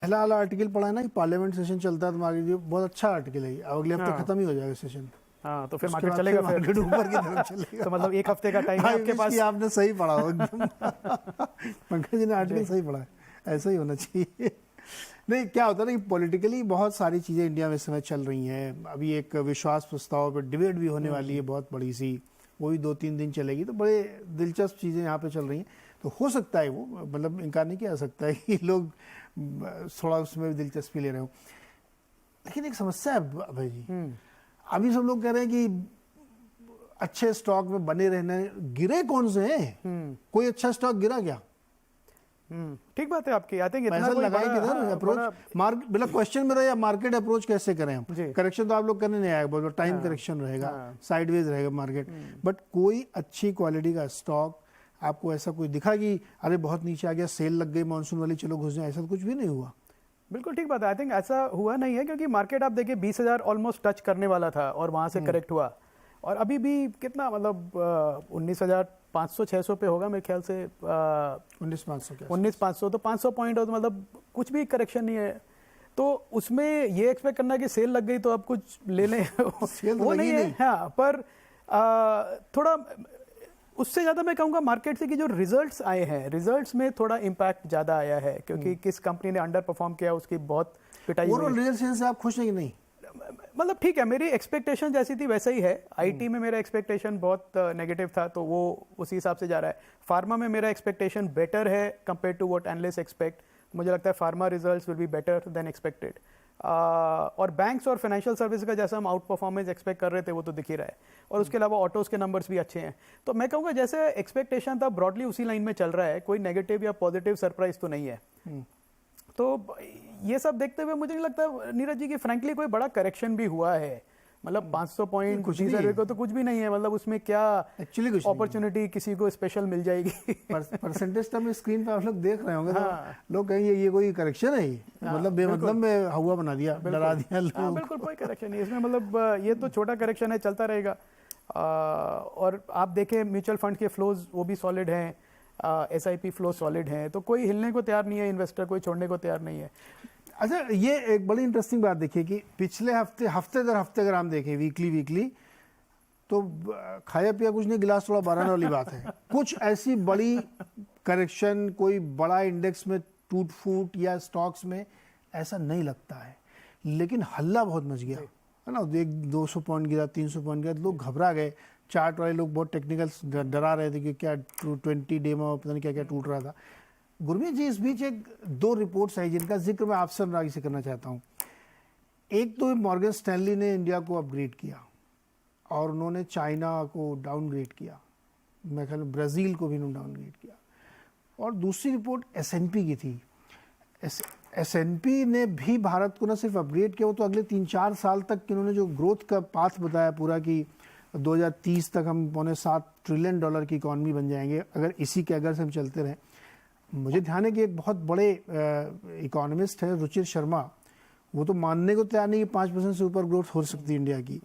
पहला वाला आर्टिकल पढ़ा है ना कि पार्लियामेंट सेशन चलता है तो मार्केट बहुत अच्छा आर्टिकल है, अगले हफ्ते हाँ खत्म ही हो जाएगा सेशन। हाँ, तो फिर उसके मार्केट बाद चलेगा फिर मार्केट ऊपर की तरफ चलेगा। तो मतलब एक हफ्ते का टाइम है आई आपके विश पास। कि आपने सही पढ़ा हो एकदम। पंकज जी ने आर्टिकल जी। सही पढ़ा है, ऐसा ही होना चाहिए। नहीं, क्या होता है ना कि पॉलिटिकली बहुत सारी चीज़ें इंडिया में इस समय चल रही हैं। अभी एक विश्वास प्रस्ताव पर डिबेट भी होने वाली है बहुत बड़ी सी, वो भी 2-3 दिन चलेगी, तो बड़े दिलचस्प चीज़ें यहाँ पे चल रही हैं। तो हो सकता है वो, मतलब इनकार नहीं किया जा सकता है कि लोग थोड़ा उसमें भी दिलचस्पी ले रहे हो। लेकिन एक समस्या है भाई जी, अभी सब लोग कह रहे हैं कि अच्छे स्टॉक में बने रहने, गिरे कौन से हैं? कोई अच्छा स्टॉक गिरा क्या? ठीक बात है आपकी। आई थिंक इतना पैसा कोई लगाए बड़ा, किधर? हाँ, अप्रोच बड़ा मार्केट, मतलब क्वेश्चन मेरा या मार्केट अप्रोच कैसे करें हम? जी। करेक्शन तो आप लोग करने नहीं आएगा, बहुत टाइम हाँ करेक्शन रहेगा, हाँ साइडवेज रहेगा मार्केट, बट कोई अच्छी क्वालिटी का स्टॉक आपको ऐसा कोई दिखा कि अरे बहुत नीचे आ गया, सेल लग गई मानसून वाली, चलो घुस जाए, ऐसा तो कुछ भी नहीं हुआ। बिल्कुल ठीक बात है। आई थिंक ऐसा हुआ नहीं है, क्योंकि मार्केट आप देखिए 20,000 ऑलमोस्ट टच करने वाला था और वहाँ से करेक्ट हुआ, और अभी भी कितना मतलब 19,500-600 पे होगा मेरे ख्याल से, 19,500 क्या? 19,500, तो 500 पॉइंट हो तो मतलब कुछ भी करेक्शन नहीं है। तो उसमें ये एक्सपेक्ट करना कि सेल लग गई तो अब कुछ ले लें सेल तो वो लगी नहीं है। नहीं। हाँ, पर थोड़ा उससे ज़्यादा मैं कहूँगा मार्केट से कि जो रिजल्ट्स आए हैं, रिजल्ट्स में थोड़ा इम्पैक्ट ज़्यादा आया है, क्योंकि किस कंपनी ने अंडर परफॉर्म किया उसकी बहुत पिटाई हुई। ओवरऑल रियल सेल से आप खुश हैं कि नहीं? मतलब ठीक है, मेरी एक्सपेक्टेशन जैसी थी वैसा ही है। आईटी में मेरा एक्सपेक्टेशन बहुत नेगेटिव था, तो वो उसी हिसाब से जा रहा है। फार्मा में मेरा एक्सपेक्टेशन बेटर है compare to what analyst expect. मुझे लगता है pharma results will be better than expected. और बैंक्स और फाइनेंशियल सर्विस का जैसा हम आउट परफॉर्मेंस एक्सपेक्ट कर रहे थे वो तो दिख ही रहा है, और उसके अलावा ऑटोज के नंबर्स भी अच्छे हैं। तो मैं कहूँगा जैसे एक्सपेक्टेशन था ब्रॉडली उसी लाइन में चल रहा है, कोई नेगेटिव या पॉजिटिव सरप्राइज तो नहीं है। तो ये सब देखते हुए मुझे नहीं लगता नीरज जी कि फ्रैंकली कोई बड़ा करेक्शन भी हुआ है। मतलब 500 पॉइंट कुछ 20 नहीं को तो कुछ भी नहीं है। मतलब उसमें क्या एक्चुअली कुछ नहीं। अपॉर्चुनिटी किसी को स्पेशल मिल जाएगी। परसेंटेज टर्म स्क्रीन पे आप लोग देख रहे होंगे, हाँ। तो लोग कहेंगे ये कोई करेक्शन है, मतलब बेमतलब में हवा बना दिया, डरा दिया लोगों को। बिल्कुल कोई करेक्शन नहीं इसमें। मतलब ये तो छोटा करेक्शन है, चलता रहेगा। और आप देखें म्यूचुअल फंड के फ्लोज वो भी सॉलिड हैं, SIP फ्लो सॉलिड हैं, तो कोई हिलने को तैयार नहीं है, इन्वेस्टर कोई छोड़ने को तैयार नहीं है। अच्छा, ये एक बड़ी इंटरेस्टिंग बात देखिए कि पिछले हफ्ते दर हफ्ते अगर हम देखें वीकली तो खाया पिया कुछ नहीं, गिलास थोड़ा भराने वाली बात है। कुछ ऐसी बड़ी करेक्शन, कोई बड़ा इंडेक्स में टूट फूट या स्टॉक्स में ऐसा नहीं लगता है, लेकिन हल्ला बहुत मच गया है ना। 200 पॉइंट गिरा, 300 पॉइंट गिरा, लोग घबरा गए। चार्ट वाले लोग बहुत टेक्निकल्स डरा रहे थे कि क्या 20 डे में पता नहीं क्या क्या टूट रहा था। गुरमीत जी, इस बीच एक 2 रिपोर्ट्स आई जिनका जिक्र मैं आपसे अनुरागी से करना चाहता हूँ। एक तो मॉर्गन स्टैनली ने इंडिया को अपग्रेड किया और उन्होंने चाइना को डाउनग्रेड किया, मैं ख्याल ब्राज़ील को भी उन्होंने डाउनग्रेड किया। और दूसरी रिपोर्ट S&P की थी। S&P ने भी भारत को न सिर्फ अपग्रेड किया, वो तो अगले 3-4 साल तक इन्होंने जो ग्रोथ का पाथ बताया पूरा कि 2030 तक हम $7 ट्रिलियन की इकॉनमी बन जाएंगे अगर इसी के अगर से हम चलते रहें। मुझे ध्यान है कि एक बहुत बड़े इकोनॉमिस्ट है रुचिर शर्मा, वो तो मानने को तैयार नहीं कि 5% से ऊपर ग्रोथ हो सकती है इंडिया की,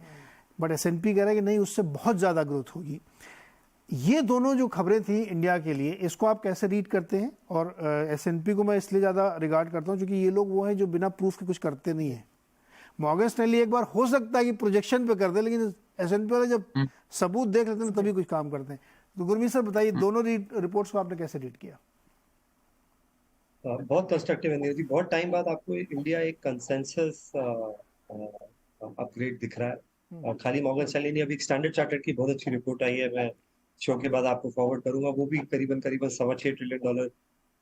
बट S&P कह रहा है कि नहीं, उससे बहुत ज़्यादा ग्रोथ होगी। ये दोनों जो खबरें थी इंडिया के लिए, इसको आप कैसे रीड करते हैं? और S&P को मैं इसलिए ज़्यादा रिगार्ड करता हूँ क्योंकि ये लोग वो हैं जो बिना प्रूफ के कुछ करते नहीं हैं। मॉर्गन स्टैनली एक बार हो सकता है कि प्रोजेक्शन पे कर दे, लेकिन S&P वाले जब सबूत देख लेते हैं तभी कुछ काम करते हैं। तो गुरमीत सर बताइए, दोनों रिपोर्ट्स को आपने कैसे रीड किया? बहुत कंस्ट्रक्टिव है नीरज जी। बहुत टाइम बाद आपको इंडिया एक कंसेंसस अपग्रेड दिख रहा है। और खाली मॉर्गन स्टैनली नहीं, अभी एक स्टैंडर्ड चार्टर्ड की बहुत अच्छी रिपोर्ट आई है, मैं शो के बाद आपको फॉरवर्ड करूंगा। वो भी करीबन $6.25 ट्रिलियन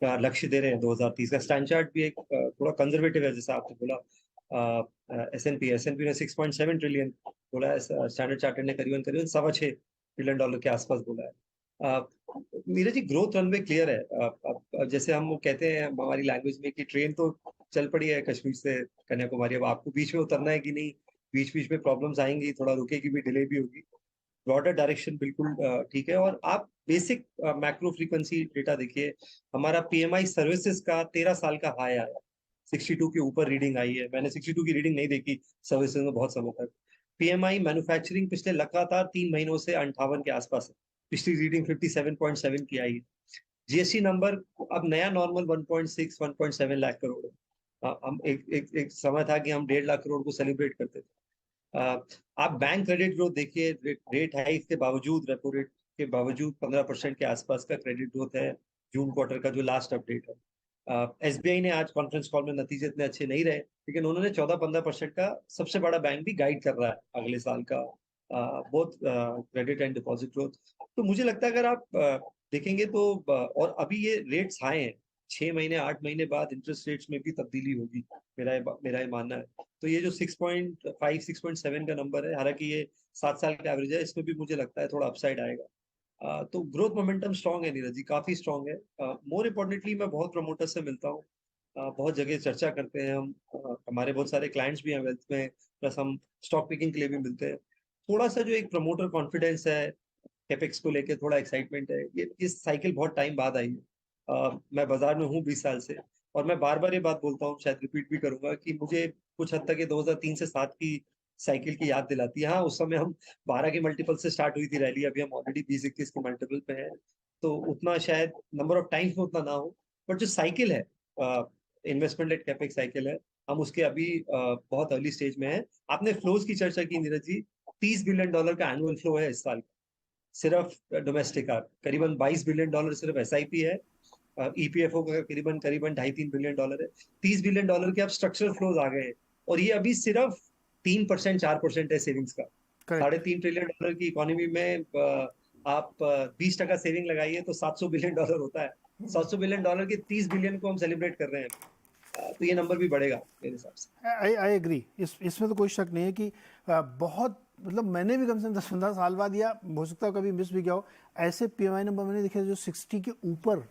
का लक्ष्य दे रहे हैं 2030 का। स्टैंडर्ड चार्ट भी एक थोड़ा कंजर्वेटिव है, जैसा आपने बोला। S&P ने 6.7 ट्रिलियन बोला है, स्टैंडर्ड चार्टर्ड ने करीबन $6.25 ट्रिलियन के आसपास बोला है। Neeraj ji, growth runway clear है। अब जैसे हम वो कहते हैं हमारी लैंग्वेज में कि ट्रेन तो चल पड़ी है कश्मीर से कन्याकुमारी, अब आपको बीच में उतरना है कि नहीं, बीच में प्रॉब्लम्स आएंगी, थोड़ा रुकेगी भी, डिले भी होगी। ब्रॉडर डायरेक्शन बिल्कुल ठीक है। और आप बेसिक मैक्रो फ्रीक्वेंसी डेटा देखिए, हमारा PMI सर्विसेज का 13 साल का हाई आया, 62 के ऊपर रीडिंग आई है। मैंने 62 की रीडिंग नहीं देखी सर्विसेज में बहुत समय तक। PMI मैन्युफैक्चरिंग पिछले लगातार 3 महीनों से 58 के आसपास है, पिछली रीडिंग 57.7 की आई है। GST नंबर अब नया नॉर्मल 1.6-1.7 लाख करोड़ है। हम एक समय था कि हम 1.5 लाख करोड़ को सेलिब्रेट करते थे। आप बैंक क्रेडिट ग्रोथ देखिए, रेट हाइक के बावजूद, रेपो रेट के बावजूद 15% के आसपास का क्रेडिट ग्रोथ है जून क्वार्टर का जो लास्ट अपडेट है। एसबीआई ने आज कॉन्फ्रेंस कॉल में नतीजे इतने अच्छे नहीं रहे, लेकिन उन्होंने 14-15% का सबसे बड़ा बैंक भी गाइड कर रहा है अगले साल का both credit and deposit growth. तो मुझे लगता है अगर आप देखेंगे तो और अभी ये रेट्स हाई हैं, 6 महीने 8 महीने बाद इंटरेस्ट रेट्स में भी तब्दीली होगी, मेरा ये मानना है। तो ये जो 6.5 6.7 का नंबर है, हालांकि ये 7 साल का एवरेज है, इसमें भी मुझे लगता है थोड़ा अपसाइड आएगा। तो ग्रोथ मोमेंटम स्ट्रांग है नीरज जी, काफी स्ट्रांग है। मोर इम्पोर्टेंटली मैं बहुत प्रमोटर से मिलता हूँ, बहुत जगह चर्चा करते हैं हम, हमारे बहुत सारे क्लाइंट्स भी हैं वेल्थ में, प्लस हम स्टॉक पिकिंग के लिए भी मिलते हैं। थोड़ा सा जो एक प्रमोटर कॉन्फिडेंस है, कैपेक्स को लेके थोड़ा एक्साइटमेंट है, ये साइकिल बहुत टाइम बाद आई है। मैं बाजार में हूँ 20 साल से, और मैं बार बार ये बात बोलता हूँ, शायद रिपीट भी करूंगा, कि मुझे कुछ हद तक ये 2003 से 7 की साइकिल की याद दिलाती है। हाँ, उस समय हम 12 के मल्टीपल से स्टार्ट हुई थी रैली, अभी हम ऑलरेडी 20-21 के मल्टीपल पे हैं, तो उतना शायद नंबर ऑफ टाइम्स में उतना ना हो, बट जो साइकिल है, इन्वेस्टमेंट एट कैपेक्स साइकिल है, हम उसके अभी बहुत अर्ली स्टेज में है। आपने फ्लोज की चर्चा की नीरज जी, $30 बिलियन का एनुअल फ्लो है इस साल, सिर्फ डोमेस्टिक का करीबन $22 बिलियन सिर्फ एसआईपी है, ईपीएफओ का करीबन करीबन $2.5-3 बिलियन है, $30 बिलियन के अब स्ट्रक्चरल फ्लोज आ गए हैं, और ये अभी सिर्फ 3% 4% है सेविंग्स का। करेक्ट। $3.5 ट्रिलियन की इकोनॉमी में आप 20% सेविंग लगाइए तो $700 बिलियन होता है। $700 बिलियन के 30 बिलियन को हम सेलिब्रेट कर रहे हैं, तो ये नंबर भी बढ़ेगा मेरे हिसाब से। आई एग्री, इसमें तो कोई शक नहीं है कि बहुत, मतलब मैंने भी कम से कम 10-15 साल बाद, या हो सकता है कभी मिस भी किया हो, ऐसे पीएमआई नंबर मैंने देखे जो 60 के ऊपर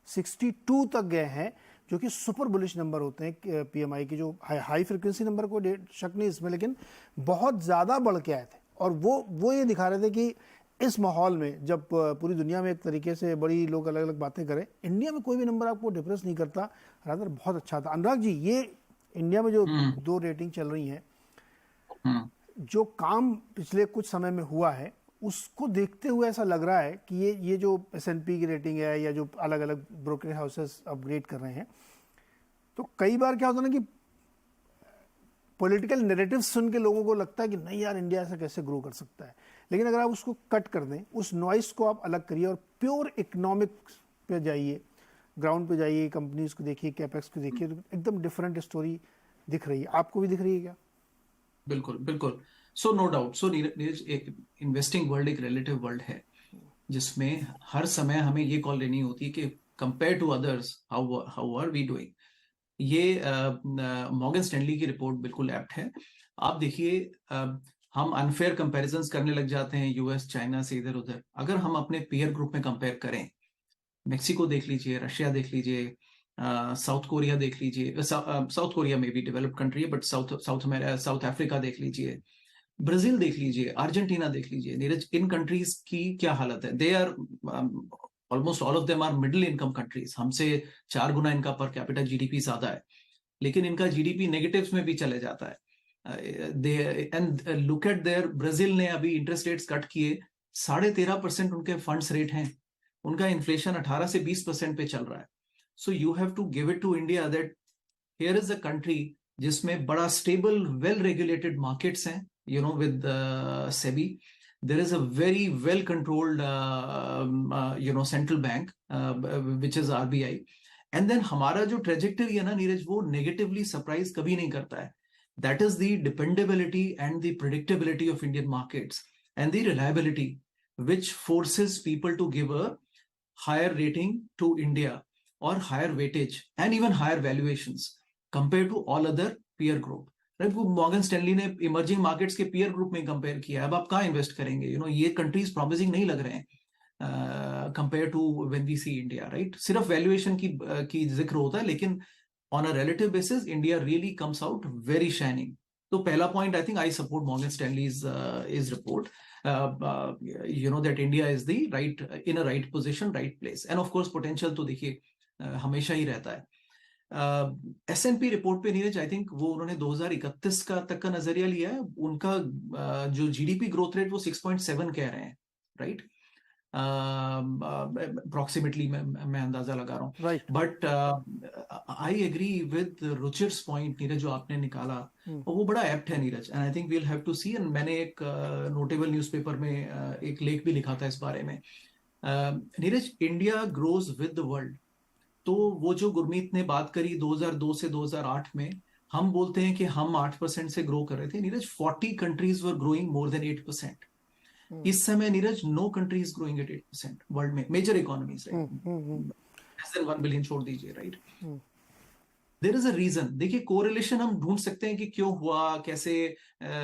62 तक गए हैं, जो कि सुपर बुलिश नंबर होते हैं पीएमआई की, जो हाई फ्रिक्वेंसी नंबर को शक नहीं इसमें, लेकिन बहुत ज़्यादा बढ़ के आए थे। और वो ये दिखा रहे थे कि इस माहौल में, जब पूरी दुनिया में एक तरीके से बड़ी लोग अलग अलग बातें करें, इंडिया में कोई भी नंबर आपको डिप्रेस नहीं करता, रादर बहुत अच्छा था। अनुराग जी, ये इंडिया में जो 2 रेटिंग चल रही हैं, जो काम पिछले कुछ समय में हुआ है, उसको देखते हुए ऐसा लग रहा है कि ये जो S&P की रेटिंग है, या जो अलग अलग ब्रोकरेज हाउसेस अपग्रेड कर रहे हैं, तो कई बार क्या होता है ना कि पॉलिटिकल नैरेटिव सुन के लोगों को लगता है कि नहीं यार, इंडिया ऐसा कैसे ग्रो कर सकता है। लेकिन अगर आप उसको कट कर दें, उस नॉइस को आप अलग करिए और प्योर इकोनॉमिक्स पे जाइए, ग्राउंड पे जाइए, कंपनीज को देखिए, कैपेक्स को देखिए, तो एकदम डिफरेंट स्टोरी दिख रही है। आपको भी दिख रही है क्या? बिल्कुल बिल्कुल। सो नो डाउट, सो नीरज, एक इन्वेस्टिंग वर्ल्ड एक रिलेटिव वर्ल्ड है, जिसमें हर समय हमें ये कॉल लेनी होती है कि compare to others how are we doing. ये मॉर्गन स्टैनली की रिपोर्ट बिल्कुल एप्ट है। आप देखिए, हम अनफेयर कंपैरिजंस करने लग जाते हैं यूएस चाइना से इधर उधर। अगर हम अपने पीयर ग्रुप में कंपेयर करें, मेक्सिको देख लीजिए, रशिया देख लीजिए, साउथ कोरिया देख लीजिए, साउथ कोरिया में भी डेवलप्ड कंट्री है, बट साउथ अफ्रीका देख लीजिए, ब्राजील देख लीजिए, अर्जेंटीना देख लीजिए। नीरज, इन कंट्रीज की क्या हालत है? They are almost all of them are middle income countries, हमसे 4 गुना इनका पर कैपिटा जीडीपी ज्यादा है, लेकिन इनका जीडीपी नेगेटिव्स में भी चले जाता है। And look at there, Brazil ने अभी इंटरेस्ट रेट्स कट किए, 13.5% उनके फंड्स रेट हैं, उनका इन्फ्लेशन 18 से 20% पे चल रहा है। So you have to give it to India that here is a country जिसमें बड़ा स्टेबल वेल रेगुलेटेड मार्केट्स हैं, you know, with SEBI. There is a very well controlled central bank, which is RBI. And then हमारा जो trajectory है ना नीरज, वो negatively surprise कभी नहीं करता है। That is the dependability and the predictability of Indian markets and the reliability which forces people to give a higher rating to India or higher weightage and even higher valuations compared to all other peer group. Morgan Stanley ने emerging markets के peer group में compare किया। अब आप कहाँ invest करेंगे? ये countries promising नहीं लग रहे हैं compare to when we see India, right? सिर्फ वैल्यूएशन की जिक्र होता है, लेकिन on a relative basis India really comes out very shining. तो पहला point, I think I support Morgan Stanley's is report, that India is the right, in a right position, right place. And of course potential तो देखिए हमेशा ही रहता है। S&P report पे Neeraj, I think वो उन्होंने 2031 का तक का नजरिया लिया है। उनका जो जीडीपी ग्रोथ रेट वो 6.7 कह रहे हैं, राइट? अप्रोक्सीमेटली मैं अंदाजा लगा रहा हूँ. Right. But I agree with Ruchir's point Neeraj जो आपने निकाला, और वो बड़ा एप्ट है Neeraj, and I think we'll have to see. And मैंने एक नोटेबल न्यूज़पेपर में एक लेख भी लिखा था इस बारे में. Neeraj, India grows with the world. तो वो जो गुरमीत ने बात करी 2002 से 2008 में, हम बोलते हैं कि हम 8% से ग्रो कर रहे थे. Neeraj, 40 countries were growing more than 8%. इस समय Neeraj no country is growing at 8% world में, major economies, less than 1 billion छोड़ दीजिए, right. There is a reason. देखिए, कोरिलेशन हम ढूंढ सकते हैं कि क्यों हुआ, कैसे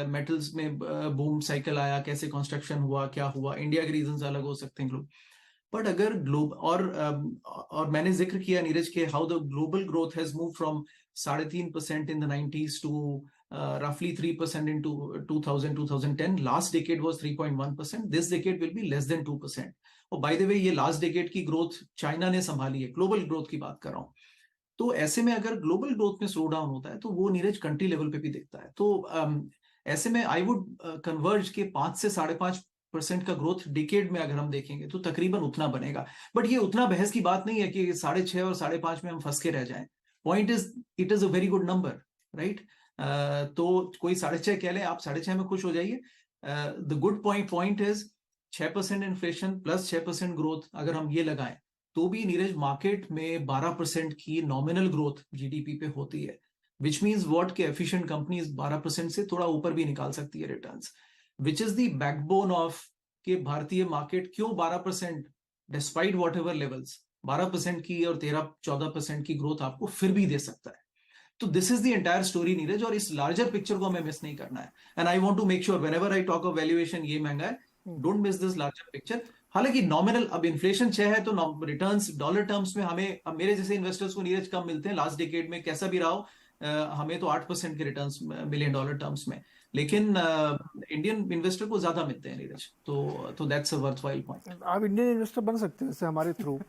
मेटल्स में बूम साइकिल आया, कैसे कंस्ट्रक्शन हुआ, क्या हुआ. इंडिया के रीजंस अलग हो सकते हैं, बट अगर और मैंने जिक्र किया नीरज के how the global growth has move from 3.5% in the 90s to roughly 3% in 2010. Last decade was 3.1%. This decade will be less than 2%. और by the way, ये last decade की growth चाइना ने संभाली है. ग्लोबल ग्रोथ की बात कर रहा हूँ. तो ऐसे में अगर ग्लोबल ग्रोथ में स्लो डाउन होता है तो वो नीरज कंट्री लेवल पे भी दिखता है. तो ऐसे में आई वुड कन्वर्ज के 5 से 5.5% का ग्रोथ डिकेड में अगर हम देखेंगे तो तकरीबन उतना बनेगा. बट ये उतना बहस की बात नहीं है कि 6.5 और 5.5 में हम फंस के रह जाएं. Point is, it is a very good number, right. तो कोई 6.5 कह ले, आप 6.5 में खुश हो जाइए. The good point is 6% inflation plus 6% growth अगर हम ये लगाएं तो भी नीरज मार्केट में 12% की नॉमिनल ग्रोथ जीडीपी पे होती है. विच मीन्स व्हाट के एफिशिएंट कंपनीज 12% से थोड़ा ऊपर भी निकाल सकती है returns, which is the backbone of के भारतीय मार्केट क्यों 12% डिस्पाइट वॉट एवर लेवल्स 12% की और 13-14% की ग्रोथ आपको फिर भी दे सकता है. तो this is the entire story Neeraj, और इस लार्जर पिक्चर को हमें मिस नहीं करना है. And I want to make sure whenever I talk of valuation ये महंगा है, don't miss this larger picture. हालांकि नॉमिनल, अब इन्फ्लेशन 6 है तो रिटर्न्स डॉलर टर्म्स में हमें, अब मेरे जैसे इन्वेस्टर्स को नीरज कम मिलते हैं. लास्ट डिकेड में कैसा भी रहा हो, हमें तो 8% के रिटर्न्स मिले डॉलर टर्म्स में, लेकिन इंडियन इन्वेस्टर को ज्यादा मिलते हैं नीरज. तो दैट्स अ वर्थवाइल पॉइंट. आप इंडियन इन्वेस्टर बन सकते हैं जैसे हमारे थ्रू.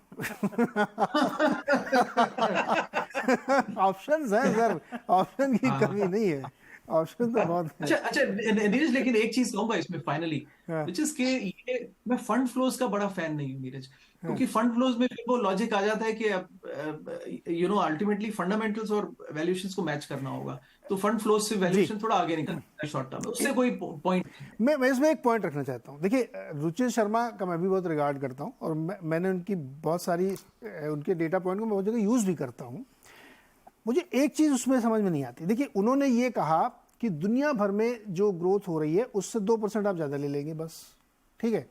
ऑप्शंस हैं सर, ऑप्शन की कमी नहीं है, ऑप्शन तो बहुत है. अच्छा नीरज, लेकिन एक चीज कहूंगा इसमें फाइनली, विच इज के ये मैं फंड फ्लोज का बड़ा फैन नहीं हूँ नीरज, क्योंकि फंड फ्लोज में फिर वो लॉजिक आ जाता है कि यू नो अल्टीमेटली फंडामेंटल्स और वैल्यूएशंस को मैच करना होगा. तो फंड फ्लोज से वैल्यूएशन थोड़ा आगे निकलता है शॉर्ट टर्म में, उससे कोई पॉइंट. मैं इसमें एक पॉइंट रखना चाहता हूँ. देखिए, रुचिर शर्मा का मैं भी बहुत रिगार्ड करता हूँ और मैंने उनकी बहुत सारी उनके डेटा पॉइंट को मैं बहुत जगह यूज़ भी करता हूँ. मुझे एक चीज़ उसमें समझ में नहीं आती. देखिए, उन्होंने ये कहा कि दुनिया भर में जो ग्रोथ हो रही है उससे 2% आप ज़्यादा ले लेंगे बस, ठीक है.